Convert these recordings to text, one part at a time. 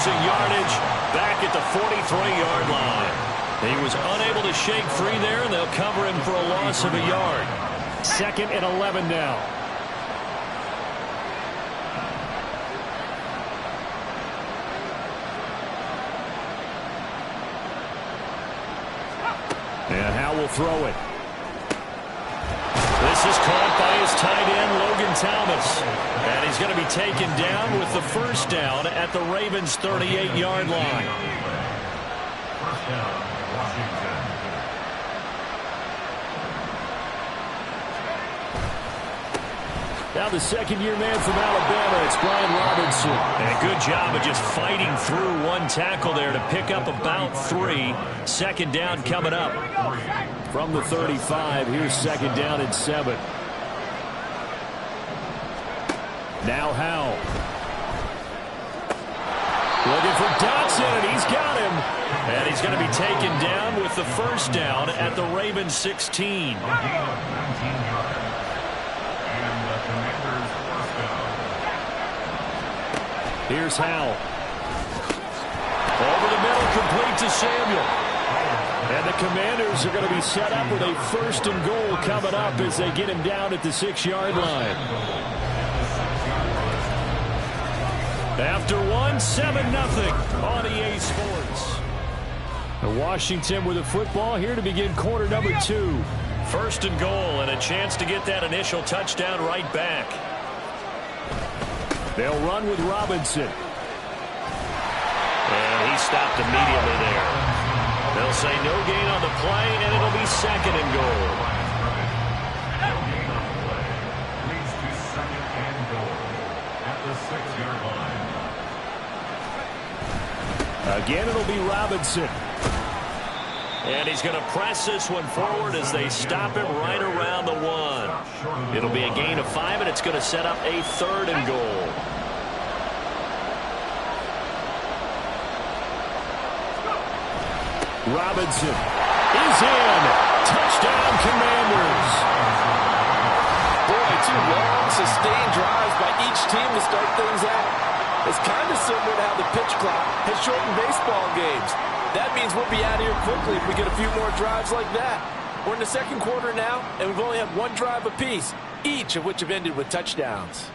losing yardage back at the 43-yard line. He was unable to shake free there, and they'll cover him for a loss of a yard. 2nd and 11 now. And Howe will throw it. This is caught by his tight end, Logan Thomas. And he's going to be taken down with the first down at the Ravens' 38-yard line. First down, Washington. Now the second-year man from Alabama, it's Brian Robinson. And a good job of just fighting through one tackle there to pick up about 3. Second down coming up. From the 35, here's 2nd down and 7. Now Howe. Looking for Dotson, and he's got him. And he's going to be taken down with the first down at the Ravens' 16. Here's Howe. Over the middle, complete to Samuel. And the Commanders are going to be set up with a 1st and goal coming up as they get him down at the 6-yard line. After 1, 7-0 on EA Sports. Washington with the football here to begin quarter number 2. 1st and goal and a chance to get that initial touchdown right back. They'll run with Robinson. And he stopped immediately there. They'll say no gain on the play, and it'll be 2nd and goal. Leads to 2nd and goal at the 6-yard line. Again, it'll be Robinson. And he's going to press this one forward as they stop him right around the 1. It'll be a gain of 5, and it's going to set up a 3rd and goal. Robinson is in. Touchdown, Commanders. Boy, 2 long, sustained drives by each team to start things out. It's kind of similar to how the pitch clock has shortened baseball games. That means we'll be out of here quickly if we get a few more drives like that. We're in the 2nd quarter now, and we've only had 1 drive apiece, each of which have ended with touchdowns.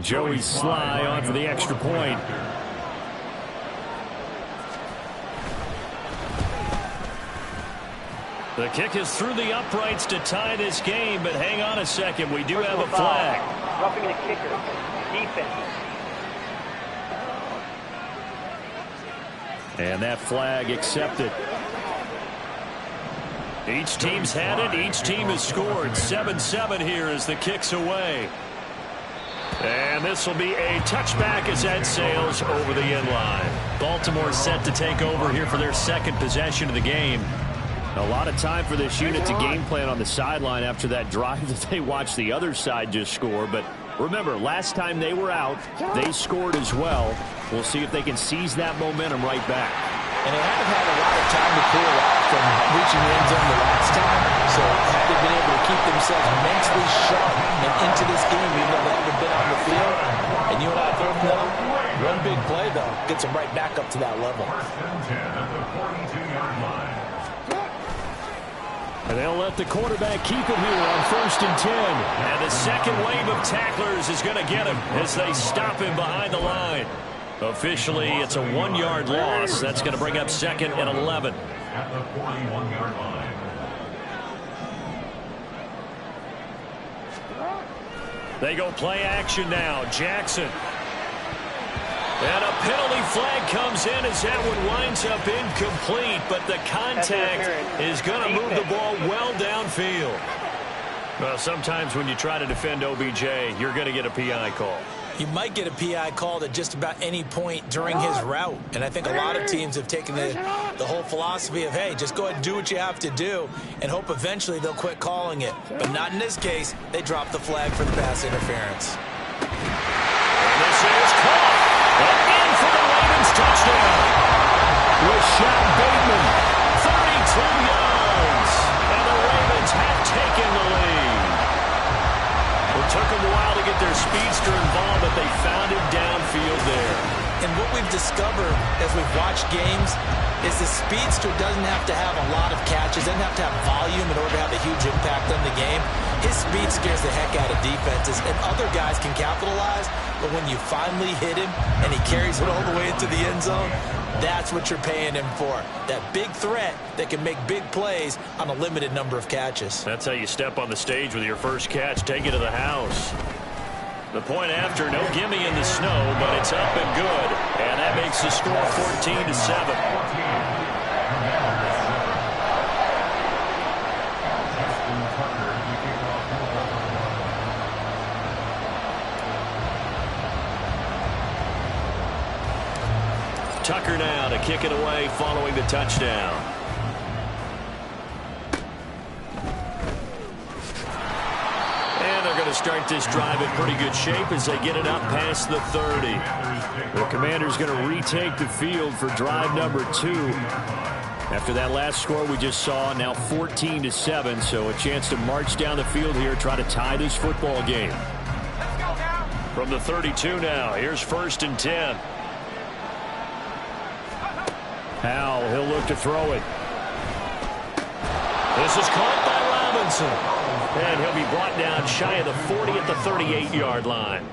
Joey Sly on for the extra point. The kick is through the uprights to tie this game, but hang on a second. We do have a flag. Roughing the kicker. Defense. And that flag accepted. Each team's had it. Each team has scored. 7-7 here as the kick's away. And this will be a touchback as that sails over the end line. Baltimore set to take over here for their 2nd possession of the game. A lot of time for this unit to game plan on the sideline after that drive that they watched the other side just score. But remember, last time they were out, they scored as well. We'll see if they can seize that momentum right back. And they haven't had a lot of time to cool off from reaching the end zone the last time. So have they been able to keep themselves mentally sharp and into this game even though they haven't been on the field? And you and I both know, one big play, though, gets them right back up to that level. 1st and 10 at the 42-yard line. And they'll let the quarterback keep it here on 1st and 10. And the second wave of tacklers is going to get him as they stop him behind the line. Officially, it's a 1-yard loss. That's going to bring up 2nd and 11. At the 41-yard line. They go play action now. Jackson. And a penalty flag comes in as that one winds up incomplete, but the contact is going to move the ball well downfield. Well, sometimes when you try to defend OBJ, you're going to get a PI call. You might get a PI called at just about any point during his route. And I think a lot of teams have taken the whole philosophy of, hey, just go ahead and do what you have to do and hope eventually they'll quit calling it. But not in this case. They dropped the flag for the pass interference. And this is caught. An discovered as we've watched games is the speedster doesn't have to have a lot of catches, doesn't have to have volume in order to have a huge impact on the game. His speed scares the heck out of defenses, and other guys can capitalize, but when you finally hit him and he carries it all the way into the end zone, that's what you're paying him for. That big threat that can make big plays on a limited number of catches. That's how you step on the stage with your first catch. Take it to the house. The point after, no gimme in the snow, but it's up and good. And that makes the score 14-7. Tucker now to kick it away following the touchdown. And they're going to start this drive in pretty good shape as they get it up past the 30. The Commanders going to retake the field for drive number 2. After that last score we just saw, now 14-7, so a chance to march down the field here, try to tie this football game. From the 32 now, here's 1st and 10. Howell, he'll look to throw it. This is caught by Robinson. And he'll be brought down shy of the 40 at the 38-yard line.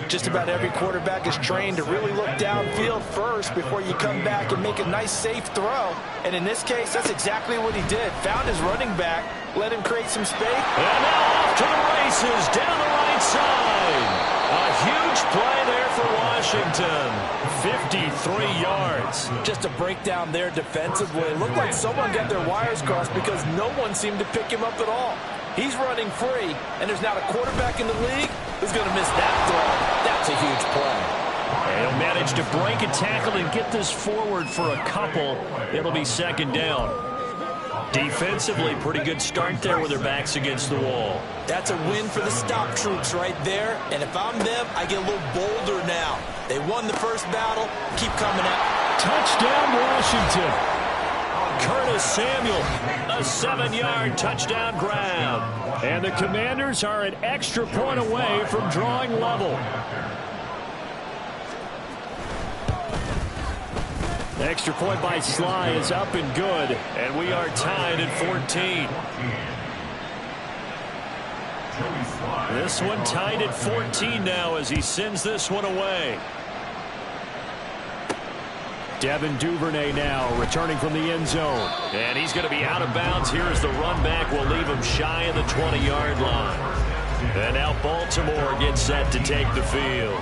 Just about every quarterback is trained to really look downfield first before you come back and make a nice, safe throw. And in this case, that's exactly what he did. Found his running back, let him create some space. And now off to the races, down the right side. A huge play there for Washington. 53 yards. Just a breakdown there defensively. It looked like someone got their wires crossed because no one seemed to pick him up at all. He's running free, and there's not a quarterback in the league who's going to miss that throw. That's a huge play. And he'll manage to break a tackle and get this forward for a couple. It'll be 2nd down. Defensively, pretty good start there with their backs against the wall. That's a win for the stop troops right there. And if I'm them, I get a little bolder now. They won the first battle. Keep coming out. Touchdown, Washington. Curtis Samuel, a 7-yard touchdown grab. And the Commanders are an extra point away from drawing level. Extra point by Sly is up and good. And we are tied at 14. This one tied at 14 now as he sends this one away. Devin Duvernay now returning from the end zone. And he's going to be out of bounds here as the run back will leave him shy of the 20-yard line. And now Baltimore gets set to take the field.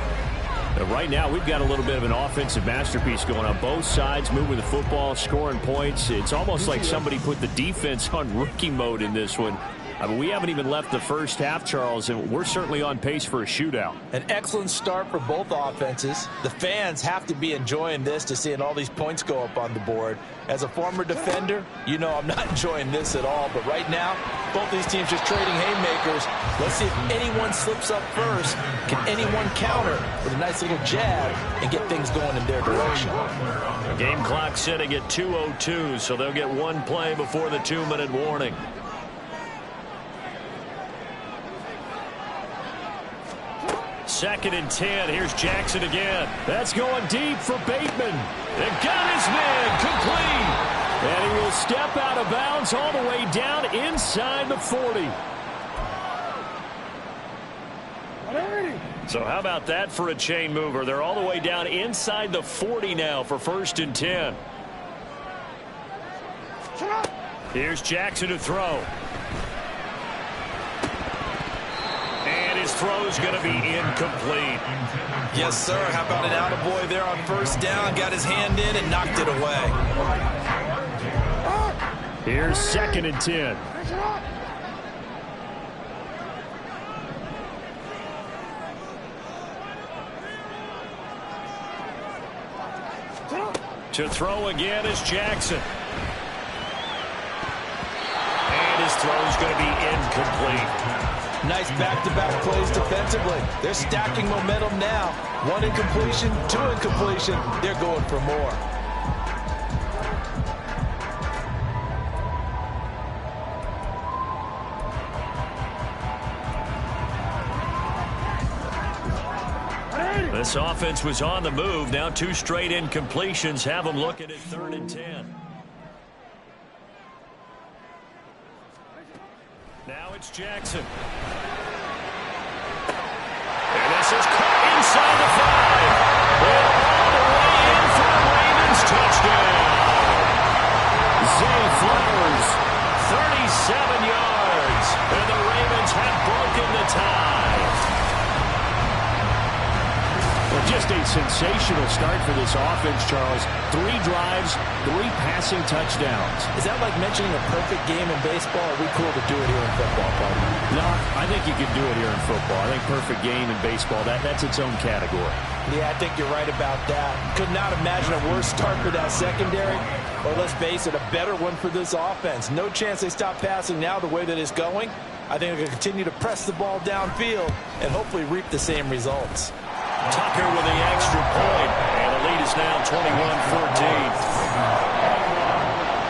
Right now, we've got a little bit of an offensive masterpiece going on. Both sides moving the football, scoring points. It's almost like somebody put the defense on rookie mode in this one. I mean, we haven't even left the first half, Charles, and we're certainly on pace for a shootout. An excellent start for both offenses. The fans have to be enjoying this to seeing all these points go up on the board. As a former defender, you know I'm not enjoying this at all. But right now, both these teams just trading haymakers. Let's see if anyone slips up first. Can anyone counter with a nice little jab and get things going in their direction? Game clock sitting at 2:02, so they'll get one play before the 2-minute warning. Second and 10. Here's Jackson again. That's going deep for Bateman. And got his man complete. And he will step out of bounds all the way down inside the 40. So how about that for a chain mover? They're all the way down inside the 40 now for 1st and 10. Here's Jackson to throw. And his throw's going to be incomplete. Yes, sir. How about an attaboy there on 1st down? Got his hand in and knocked it away. Here's 2nd and 10. To throw again is Jackson. And his throw's going to be incomplete. Nice back-to-back plays defensively. They're stacking momentum now. 1 incompletion, 2 incompletion. They're going for more. This offense was on the move. Now 2 straight incompletions have them looking at 3rd and 10. Now it's Jackson. And this is caught inside the 5. And all the way in for a Ravens touchdown. Zay Flowers, 37 yards. And the Ravens have broken the tie. Well, just a sensational start for this offense, Charles. 3 drives, 3 passing touchdowns. Is that like mentioning a perfect game in baseball? Are we cool to do it here in football, buddy? No, I think you can do it here in football. I think perfect game in baseball, that's its own category. Yeah, I think you're right about that. Could not imagine a worse start for that secondary. Or let's face it, a better one for this offense. No chance they stop passing now the way that it's going. I think they're going to continue to press the ball downfield and hopefully reap the same results. Tucker with the extra point, and the lead is now 21-14.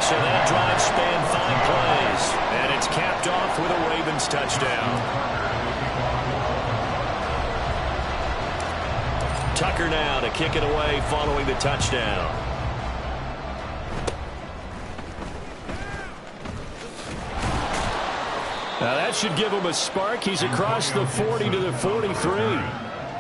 So that drive spanned 5 plays, and it's capped off with a Ravens touchdown. Tucker now to kick it away following the touchdown. Now that should give him a spark. He's across the 40 to the 43.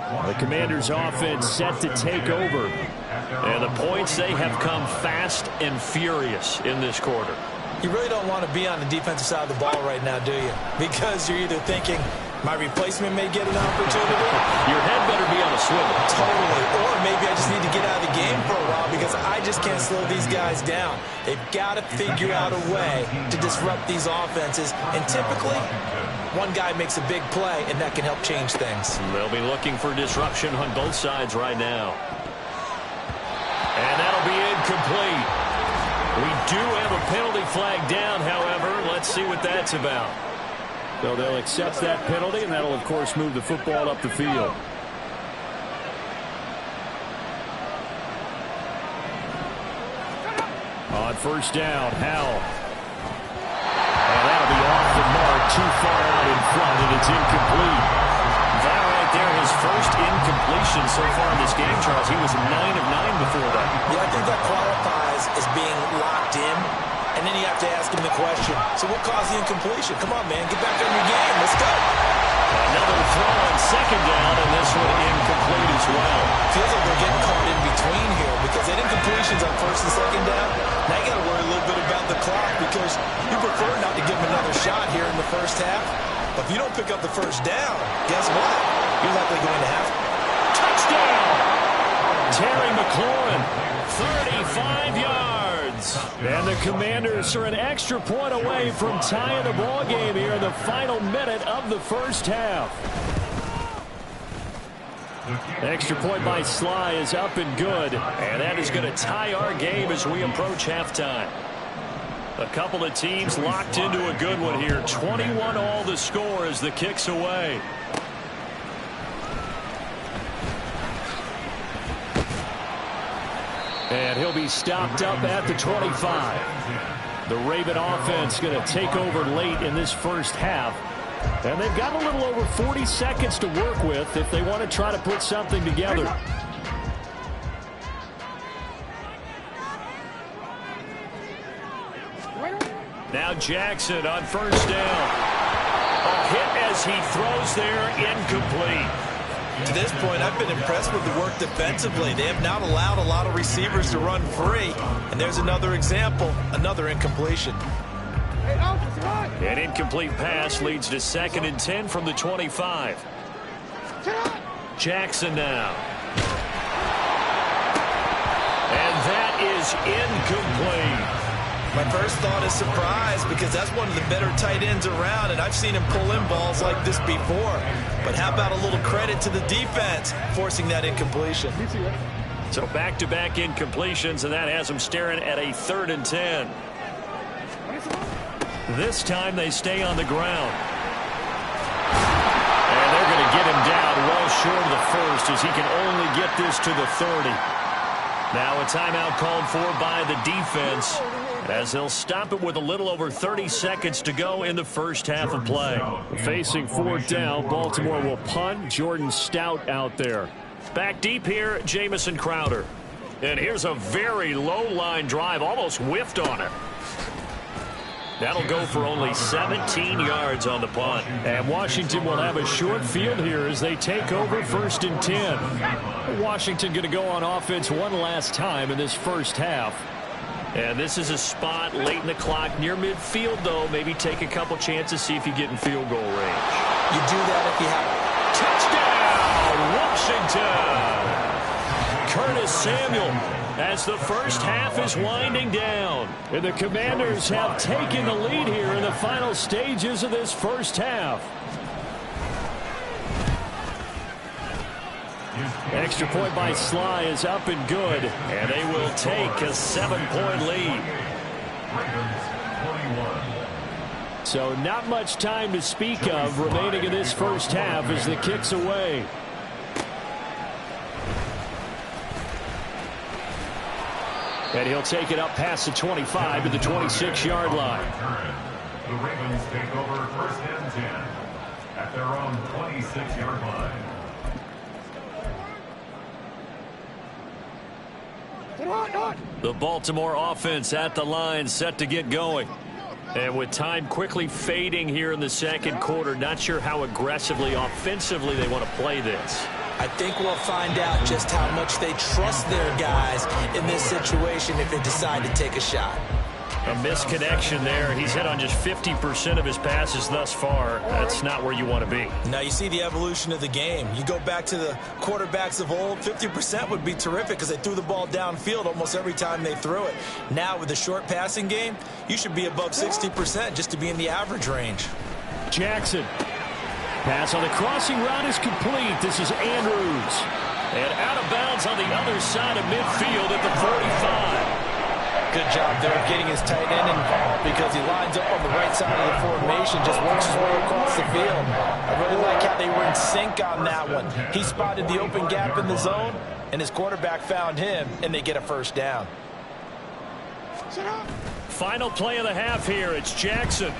The Commanders' offense set to take over. And the points, they have come fast and furious in this quarter. You really don't want to be on the defensive side of the ball right now, do you? Because you're either thinking, my replacement may get an opportunity. Your head better be on a swivel. Totally. Or maybe I just need to get out of the game for a while because I just can't slow these guys down. They've got to figure out a way to disrupt these offenses. And typically, one guy makes a big play, and that can help change things. They'll be looking for disruption on both sides right now. And that'll be incomplete. We do have a penalty flag down, however. Let's see what that's about. So they'll accept that penalty, and that'll, of course, move the football up the field. On first down, Howell. And that'll be off the mark, too far out in front, and it's incomplete. That right there, his first incompletion so far in this game, Charles. He was 9 of 9 before that. Yeah, I think that qualifies as being locked in. And then you have to ask him the question, so what caused the incompletion? Come on, man, get back on your game. Let's go. Another throw on second down, and this one incomplete as well. Feels like they're getting caught in between here because they had incompletions on first and second down. Now you got to worry a little bit about the clock because you prefer not to give them another shot here in the first half. But if you don't pick up the first down, guess what? You're likely going to have touchdown. Terry McLaurin, 35 yards. And the Commanders are an extra point away from tying the ball game here in the final minute of the first half. Extra point by Sly is up and good. And that is going to tie our game as we approach halftime. A couple of teams locked into a good one here. 21-all the score as the kick's away. And he'll be stopped up at the 25. The Raven offense going to take over late in this first half. And they've got a little over 40 seconds to work with if they want to try to put something together. Now Jackson on first down. A hit as he throws there, incomplete. To this point, I've been impressed with the work defensively. They have not allowed a lot of receivers to run free. And there's another example, another incompletion. An incomplete pass leads to 2nd and 10 from the 25. Jackson now. And that is incomplete. My first thought is surprise because that's one of the better tight ends around, and I've seen him pull in balls like this before. But how about a little credit to the defense forcing that incompletion? So back-to-back incompletions, and that has them staring at a 3rd and 10. This time they stay on the ground. And they're going to get him down well short of the first as he can only get this to the 30. Now a timeout called for by the defense as they'll stop it with a little over 30 seconds to go in the first half of play. Facing 4th down, Baltimore will punt. Jordan Stout out there. Back deep here, Jamison Crowder. And here's a very low-line drive, almost whiffed on it. That'll go for only 17 yards on the punt. And Washington will have a short field here as they take over 1st and 10. Washington going to go on offense one last time in this first half. And this is a spot late in the clock near midfield, though. Maybe take a couple chances, see if you get in field goal range. You do that if you have Touchdown, Washington! Curtis Samuel as the first half is winding down. And the Commanders have taken the lead here in the final stages of this first half. Extra point by Sly is up and good. And they will take a 7-point lead. So not much time to speak of remaining in this first half as the kick's away. And he'll take it up past the 25 to the 26-yard line. The Ravens take over 1st and 10 at their own 26-yard line. The Baltimore offense at the line, set to get going. And with time quickly fading here in the second quarter, not sure how aggressively, offensively they want to play this. I think we'll find out just how much they trust their guys in this situation if they decide to take a shot. A misconnection there. He's hit on just 50% of his passes thus far. That's not where you want to be. Now you see the evolution of the game. You go back to the quarterbacks of old, 50% would be terrific because they threw the ball downfield almost every time they threw it. Now with the short passing game, you should be above 60% just to be in the average range. Jackson. Pass on the crossing route is complete. This is Andrews. And out of bounds on the other side of midfield at the 45. Good job there getting his tight end involved because he lines up on the right side of the formation, just works his way across the field. I really like how they were in sync on that one. He spotted the open gap in the zone, and his quarterback found him, and they get a first down. Final play of the half here. It's Jackson.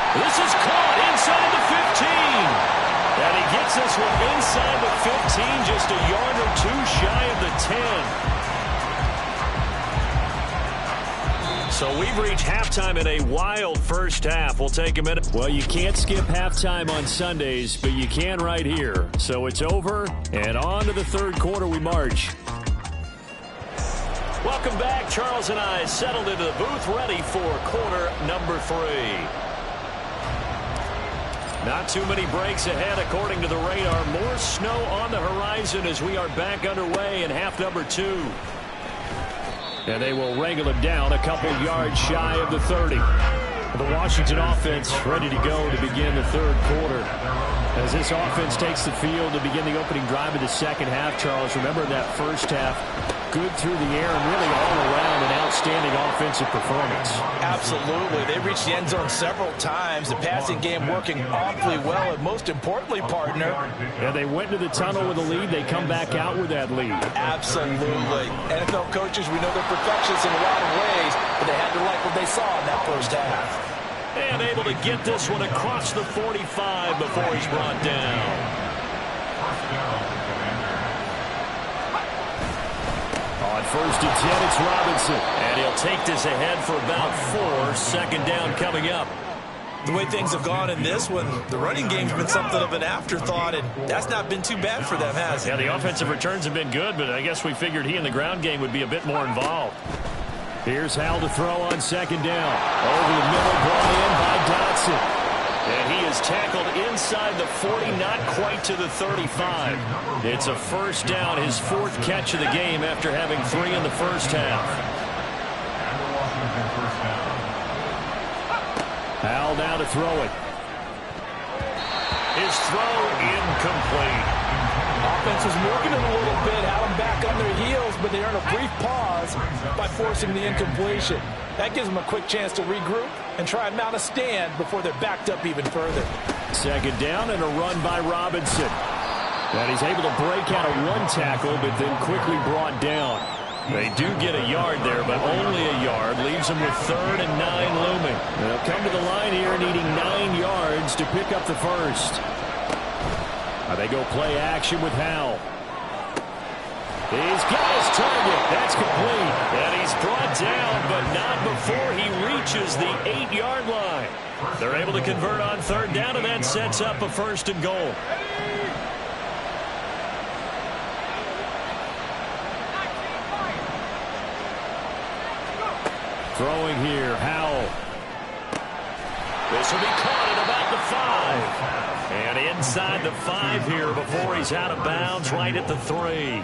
This is caught inside the 15. And he gets this one inside the 15, just a yard or two shy of the 10. So we've reached halftime in a wild first half. We'll take a minute. Well, you can't skip halftime on Sundays, but you can right here. So it's over, and on to the third quarter we march. Welcome back. Charles and I settled into the booth, ready for quarter number 3. Not too many breaks ahead according to the radar. More snow on the horizon as we are back underway in half number 2. And they will wrangle him down a couple yards shy of the 30. The Washington offense ready to go to begin the third quarter. As this offense takes the field to begin the opening drive of the second half, Charles, remember that first half, good through the air and really all around an outstanding offensive performance. Absolutely. They reached the end zone several times. The passing game working awfully well, and most importantly, partner. Yeah, they went to the tunnel with a lead. They come back out with that lead. Absolutely. NFL coaches, we know they're perfectionists in a lot of ways, but they had to like what they saw in that first half. And able to get this one across the 45 before he's brought down. On 1st and 10, it's Robinson. And he'll take this ahead for about 4. Second down coming up. The way things have gone in this one, the running game's been something of an afterthought, and that's not been too bad for them, has it? Yeah, the offensive returns have been good, but I guess we figured he in the ground game would be a bit more involved. Here's Hal to throw on second down. Over the middle, brought in by Dotson. And he is tackled inside the 40, not quite to the 35. It's a first down, his 4th catch of the game after having 3 in the first half. Hal now to throw it. His throw incomplete. Offense was working it a little bit, had them back on their heels, but they earn a brief pause by forcing the incompletion. That gives them a quick chance to regroup and try and mount a stand before they're backed up even further. Second down and a run by Robinson. And he's able to break out of 1 tackle, but then quickly brought down. They do get a yard there, but only a yard. Leaves them with 3rd and 9 looming. They'll come to the line here needing 9 yards to pick up the first. They go play action with Howell. He's got his target. That's complete. And he's brought down, but not before he reaches the 8-yard line. They're able to convert on third down, and that sets up a 1st and goal. Throwing here, Howell. This will be caught at about the 5. And inside the 5 here before he's out of bounds, right at the 3.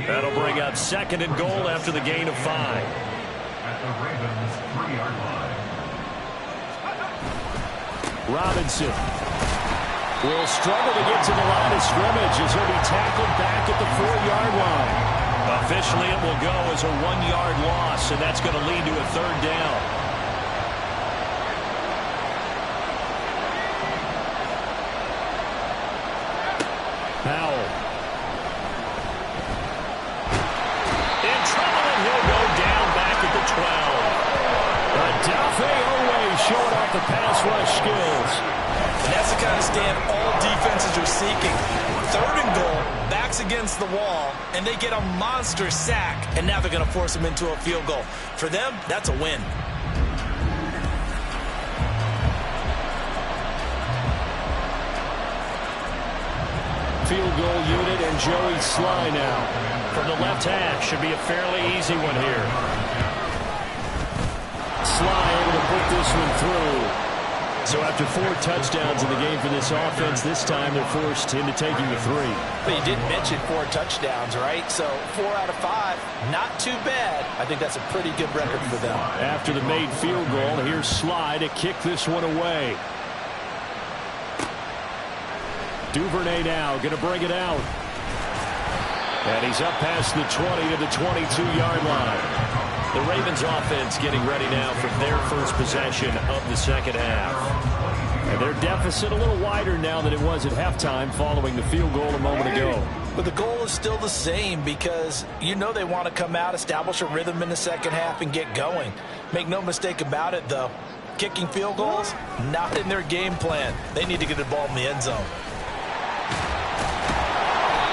That'll bring up 2nd and goal after the gain of 5. At the Ravens' 3-yard line. Robinson will struggle to get to the line of scrimmage as he'll be tackled back at the 4-yard line. Officially, it will go as a 1-yard loss, and that's going to lead to a 3rd down. Howell. In trouble, and he'll go down back at the 12. Adolphe Owe showing off the pass rush skills. And that's the kind of stand all defenses are seeking. 3rd and goal, backs against the wall, and they get a monster sack, and now they're going to force him into a field goal. For them, that's a win. Field goal unit and Joey Sly now. From the left hash, should be a fairly easy one here. Sly able to put this one through. So after 4 touchdowns in the game for this offense, this time they're forced into taking the 3. But you did mention 4 touchdowns, right? So 4 out of 5, not too bad. I think that's a pretty good record for them. After the made field goal, here's Sly to kick this one away. Duvernay now going to bring it out. And he's up past the 20 to the 22-yard line. The Ravens offense getting ready now for their first possession of the 2nd half. And their deficit a little wider now than it was at halftime following the field goal a moment ago. But the goal is still the same because you know they want to come out, establish a rhythm in the 2nd half, and get going. Make no mistake about it, though. Kicking field goals, not in their game plan. They need to get the ball in the end zone.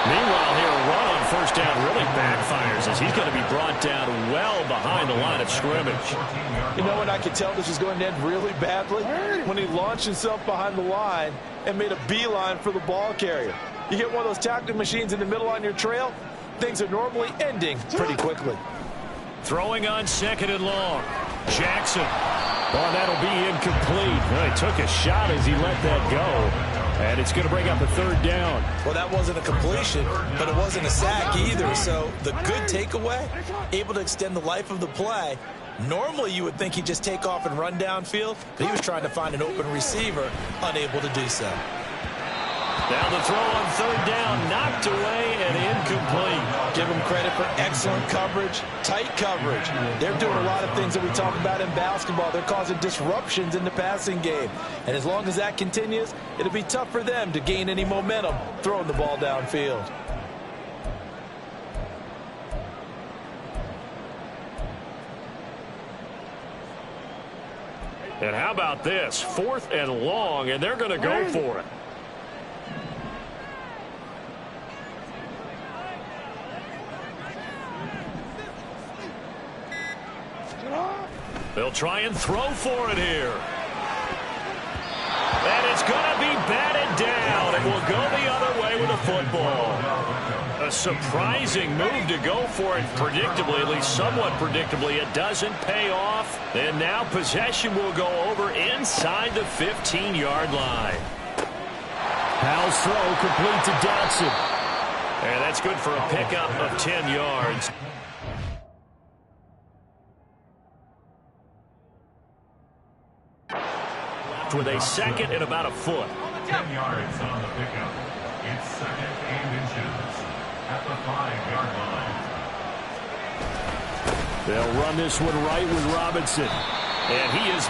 Meanwhile, here, a run on 1st down really backfires as he's going to be brought down well behind the line of scrimmage. You know when I could tell this was going to end really badly? When he launched himself behind the line and made a beeline for the ball carrier. You get one of those tackling machines in the middle on your trail, things are normally ending pretty quickly. Throwing on 2nd and long. Jackson. Oh, that'll be incomplete. Well, he took a shot as he let that go. And it's going to bring up a 3rd down. Well, that wasn't a completion, but it wasn't a sack either. So the good takeaway, able to extend the life of the play. Normally you would think he'd just take off and run downfield, but he was trying to find an open receiver, unable to do so. Now the throw on 3rd down, knocked away and incomplete. Give him credit for excellent coverage, tight coverage. They're doing a lot of things that we talk about in basketball. They're causing disruptions in the passing game. And as long as that continues, it'll be tough for them to gain any momentum throwing the ball downfield. And how about this? 4th and long, and they're going to go for it. They'll try and throw for it here. And it's going to be batted down. It will go the other way with the football. A surprising move to go for it predictably, at least somewhat predictably. It doesn't pay off. And now possession will go over inside the 15-yard line. Howell's throw complete to Dotson. And that's good for a pickup of 10 yards. With a 2nd and about a foot. 10 yards on the pickup. It's 2nd and inches at the 5-yard line. They'll run this one right with Robinson. And he is